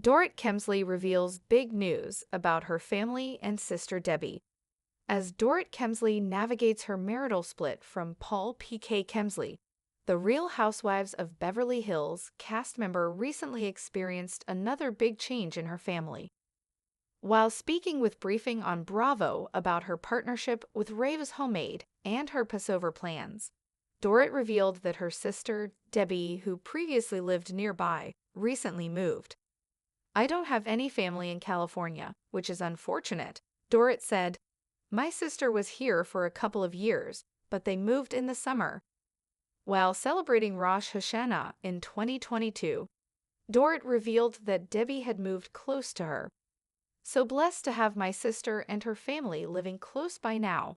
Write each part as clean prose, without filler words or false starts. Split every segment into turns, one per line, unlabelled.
Dorit Kemsley reveals big news about her family and sister Debbie. As Dorit Kemsley navigates her marital split from Paul P.K. Kemsley, the Real Housewives of Beverly Hills cast member recently experienced another big change in her family. While speaking with Briefing on Bravo about her partnership with rhobh's Homemade and her Passover plans, Dorit revealed that her sister, Debbie, who previously lived nearby, recently moved. "I don't have any family in California, which is unfortunate," Dorit said. "My sister was here for a couple of years, but they moved in the summer." While celebrating Rosh Hashanah in 2022, Dorit revealed that Debbie had moved close to her. "So blessed to have my sister and her family living close by now,"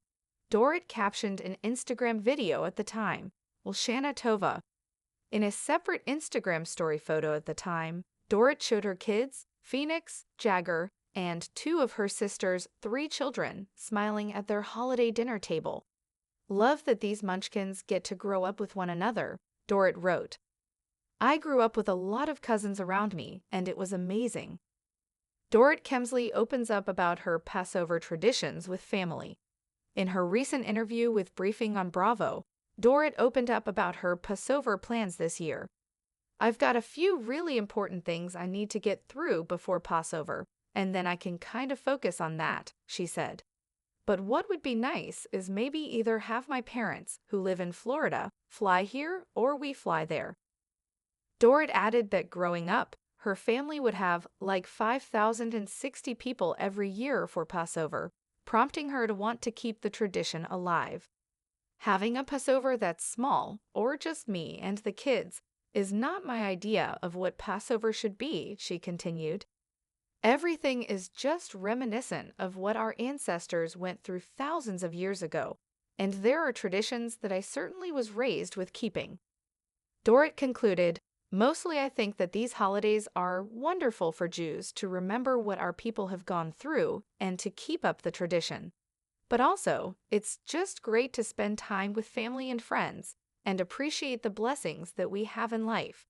Dorit captioned an Instagram video at the time, Shana Tova. In a separate Instagram story photo at the time, Dorit showed her kids, Phoenix, Jagger, and two of her sister's 3 children smiling at their holiday dinner table. "Love that these munchkins get to grow up with one another," Dorit wrote. "I grew up with a lot of cousins around me, and it was amazing." Dorit Kemsley opens up about her Passover traditions with family. In her recent interview with Briefing on Bravo, Dorit opened up about her Passover plans this year. "I've got a few really important things I need to get through before Passover, and then I can kind of focus on that," she said. "But what would be nice is maybe either have my parents, who live in Florida, fly here or we fly there." Dorit added that growing up, her family would have like 5,060 people every year for Passover, prompting her to want to keep the tradition alive. "Having a Passover that's small, or just me and the kids, is not my idea of what Passover should be," she continued. "Everything is just reminiscent of what our ancestors went through thousands of years ago, and there are traditions that I certainly was raised with keeping." Dorit concluded, "Mostly I think that these holidays are wonderful for Jews to remember what our people have gone through and to keep up the tradition. But also, it's just great to spend time with family and friends and appreciate the blessings that we have in life."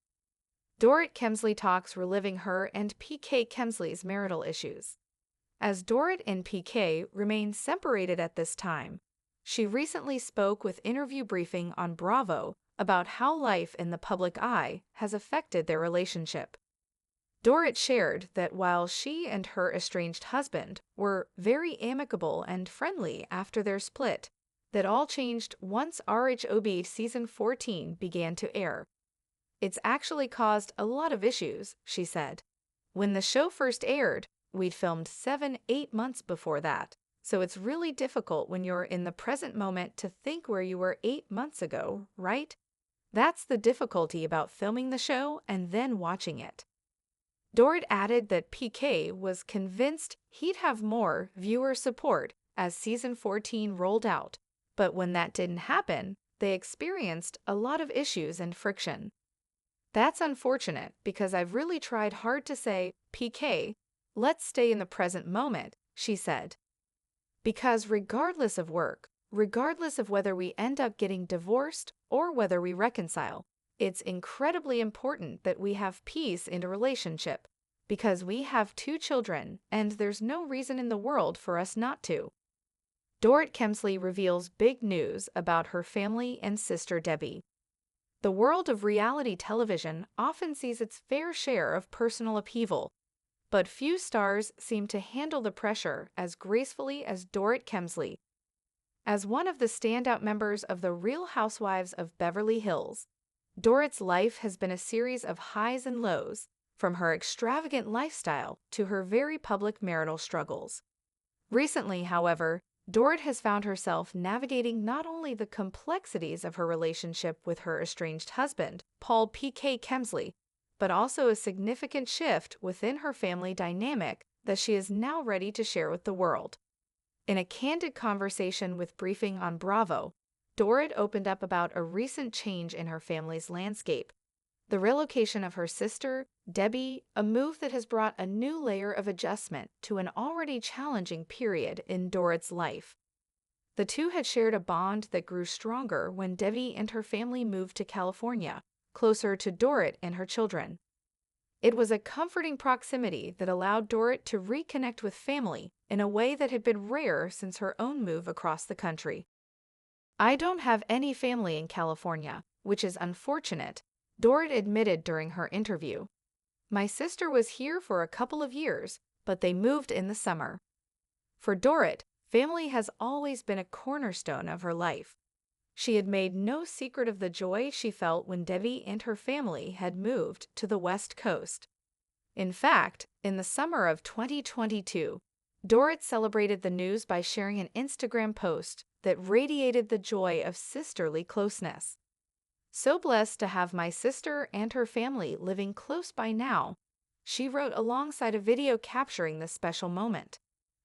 Dorit Kemsley talks reliving her and P.K. Kemsley's marital issues. As Dorit and P.K. remain separated at this time, she recently spoke with Interview Briefing on Bravo about how life in the public eye has affected their relationship. Dorit shared that while she and her estranged husband were very amicable and friendly after their split, that all changed once rhobh Season 14 began to air. "It's actually caused a lot of issues," she said. "When the show first aired, we'd filmed 7-8 months before that, so it's really difficult when you're in the present moment to think where you were 8 months ago, right? That's the difficulty about filming the show and then watching it." Dorit added that P.K. was convinced he'd have more viewer support as Season 14 rolled out, but when that didn't happen, they experienced a lot of issues and friction. "That's unfortunate because I've really tried hard to say, P.K., let's stay in the present moment," she said. "Because regardless of work, regardless of whether we end up getting divorced or whether we reconcile, it's incredibly important that we have peace in a relationship, because we have 2 children and there's no reason in the world for us not to." Dorit Kemsley reveals big news about her family and sister Debbie. The world of reality television often sees its fair share of personal upheaval, but few stars seem to handle the pressure as gracefully as Dorit Kemsley. As one of the standout members of the Real Housewives of Beverly Hills, Dorit's life has been a series of highs and lows, from her extravagant lifestyle to her very public marital struggles. Recently, however, Dorit has found herself navigating not only the complexities of her relationship with her estranged husband, Paul P.K. Kemsley, but also a significant shift within her family dynamic that she is now ready to share with the world. In a candid conversation with Briefing on Bravo, Dorit opened up about a recent change in her family's landscape: the relocation of her sister, Debbie, a move that has brought a new layer of adjustment to an already challenging period in Dorit's life. The two had shared a bond that grew stronger when Debbie and her family moved to California, closer to Dorit and her children. It was a comforting proximity that allowed Dorit to reconnect with family in a way that had been rare since her own move across the country. "I don't have any family in California, which is unfortunate," Dorit admitted during her interview. "My sister was here for a couple of years, but they moved in the summer." For Dorit, family has always been a cornerstone of her life. She had made no secret of the joy she felt when Debbie and her family had moved to the West Coast. In fact, in the summer of 2022, Dorit celebrated the news by sharing an Instagram post that radiated the joy of sisterly closeness. "So blessed to have my sister and her family living close by now," she wrote alongside a video capturing this special moment.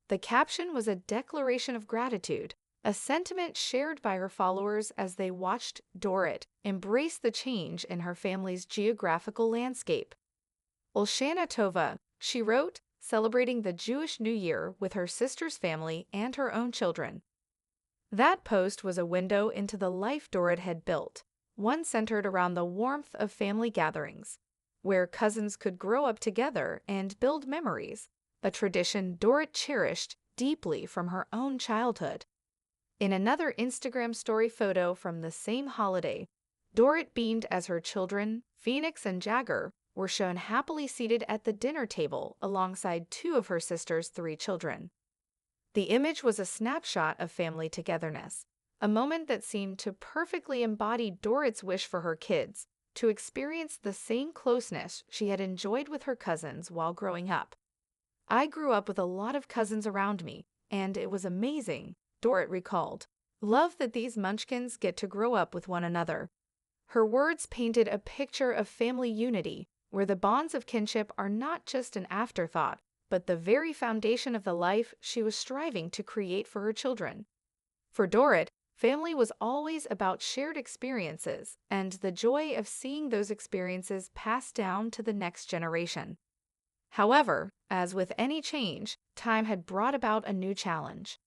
The caption was a declaration of gratitude, a sentiment shared by her followers as they watched Dorit embrace the change in her family's geographical landscape. "Olshana Tova," she wrote, celebrating the Jewish New Year with her sister's family and her own children. That post was a window into the life Dorit had built, one centered around the warmth of family gatherings, where cousins could grow up together and build memories, a tradition Dorit cherished deeply from her own childhood. In another Instagram story photo from the same holiday, Dorit beamed as her children, Phoenix and Jagger, were shown happily seated at the dinner table alongside two of her sister's three children. The image was a snapshot of family togetherness, a moment that seemed to perfectly embody Dorit's wish for her kids to experience the same closeness she had enjoyed with her cousins while growing up. "I grew up with a lot of cousins around me, and it was amazing," Dorit recalled. "Love that these munchkins get to grow up with one another." Her words painted a picture of family unity, where the bonds of kinship are not just an afterthought, but the very foundation of the life she was striving to create for her children. For Dorit, family was always about shared experiences and the joy of seeing those experiences passed down to the next generation. However, as with any change, time had brought about a new challenge.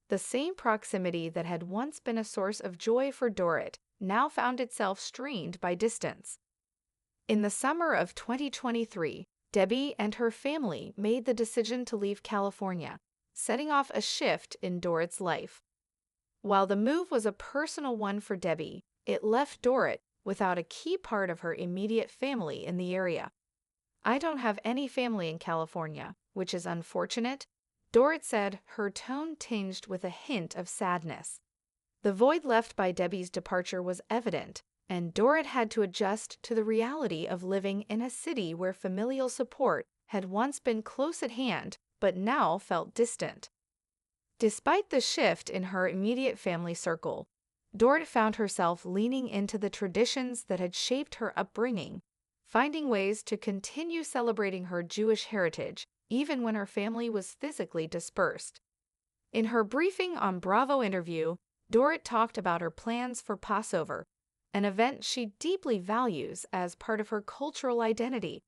The same proximity that had once been a source of joy for Dorit now found itself strained by distance. In the summer of 2023, Debbie and her family made the decision to leave California, setting off a shift in Dorit's life. While the move was a personal one for Debbie, it left Dorit without a key part of her immediate family in the area. "I don't have any family in California, which is unfortunate," Dorit said, her tone tinged with a hint of sadness. The void left by Debbie's departure was evident, and Dorit had to adjust to the reality of living in a city where familial support had once been close at hand but now felt distant. Despite the shift in her immediate family circle, Dorit found herself leaning into the traditions that had shaped her upbringing, finding ways to continue celebrating her Jewish heritage even when her family was physically dispersed. In her briefing on Bravo interview, Dorit talked about her plans for Passover, an event she deeply values as part of her cultural identity.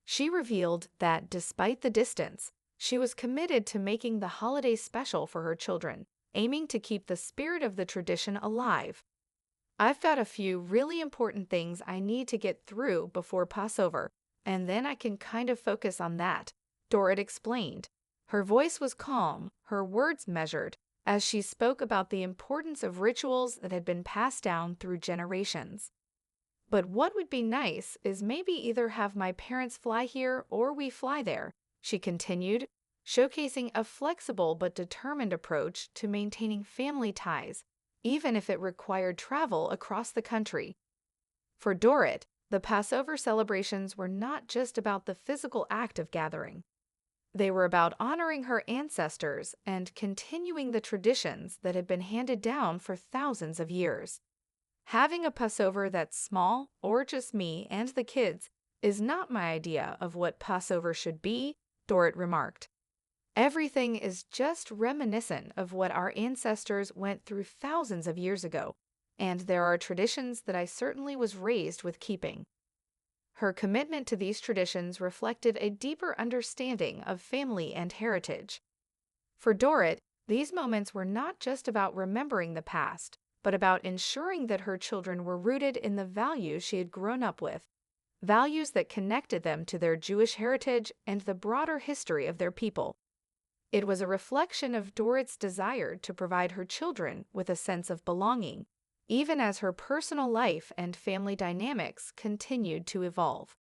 She revealed that despite the distance, she was committed to making the holiday special for her children, aiming to keep the spirit of the tradition alive. "I've got a few really important things I need to get through before Passover, and then I can kind of focus on that," Dorit explained. Her voice was calm, her words measured, as she spoke about the importance of rituals that had been passed down through generations. "But what would be nice is maybe either have my parents fly here or we fly there," she continued, showcasing a flexible but determined approach to maintaining family ties, even if it required travel across the country. For Dorit, the Passover celebrations were not just about the physical act of gathering. They were about honoring her ancestors and continuing the traditions that had been handed down for thousands of years. "Having a Passover that's small, or just me and the kids, is not my idea of what Passover should be," Dorit remarked. "Everything is just reminiscent of what our ancestors went through thousands of years ago, and there are traditions that I certainly was raised with keeping." Her commitment to these traditions reflected a deeper understanding of family and heritage. For Dorit, these moments were not just about remembering the past, but about ensuring that her children were rooted in the values she had grown up with. values that connected them to their Jewish heritage and the broader history of their people. It was a reflection of Dorit's desire to provide her children with a sense of belonging, even as her personal life and family dynamics continued to evolve.